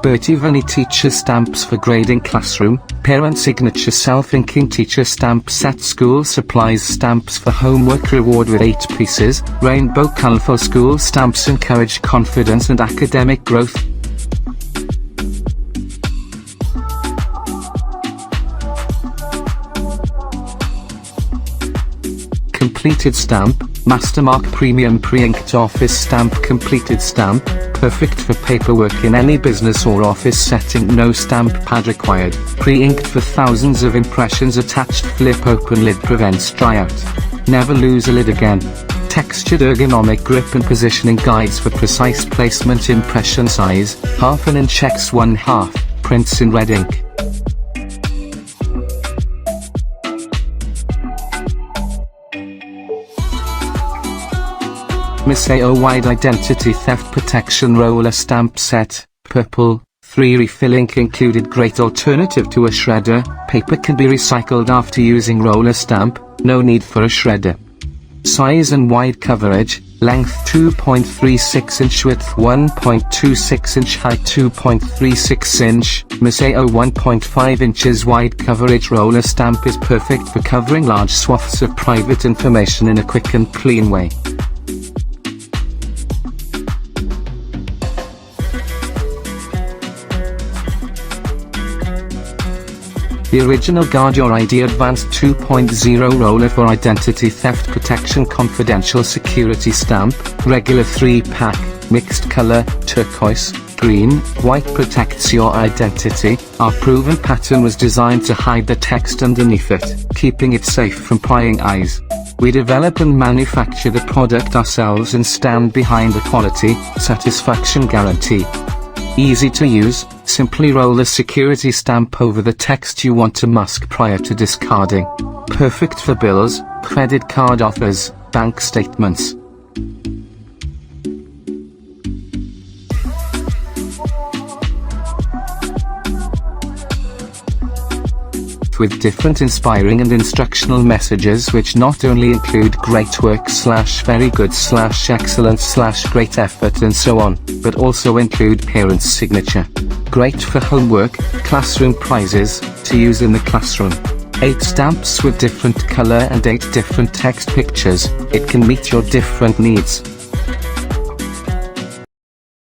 Bertiveny teacher stamps for grading classroom, parent signature self-inking teacher stamp set, school supplies stamps for homework, reward with 8 pieces, rainbow colorful school stamps encourage confidence and academic growth. Completed stamp, Mastermark Premium Pre-Inked Office Stamp. Completed stamp, perfect for paperwork in any business or office setting, no stamp pad required. Pre-inked for thousands of impressions attached, flip open lid prevents dryout. Never lose a lid again. Textured ergonomic grip and positioning guides for precise placement. Impression size, 1/2 inch x 1/2, prints in red ink. Miseyo Wide Identity Theft Protection Roller Stamp Set, purple, 3 refill ink included. Great alternative to a shredder, paper can be recycled after using roller stamp, no need for a shredder. Size and wide coverage, length 2.36 inch, width 1.26 inch, height 2.36 inch, Miseyo 1.5 inches wide. Coverage roller stamp is perfect for covering large swaths of private information in a quick and clean way. The original Guard Your ID Advanced 2.0 roller for identity theft protection confidential security stamp, regular 3-pack, mixed color, turquoise, green, white protects your identity. Our proven pattern was designed to hide the text underneath it, keeping it safe from prying eyes. We develop and manufacture the product ourselves and stand behind the quality, satisfaction guarantee. Easy to use, simply roll the security stamp over the text you want to mask prior to discarding. Perfect for bills, credit card offers, bank statements. With different inspiring and instructional messages which not only include great work / very good / excellent / great effort and so on, but also include parent's signature. Great for homework, classroom prizes, to use in the classroom. 8 stamps with different color and 8 different text pictures, it can meet your different needs.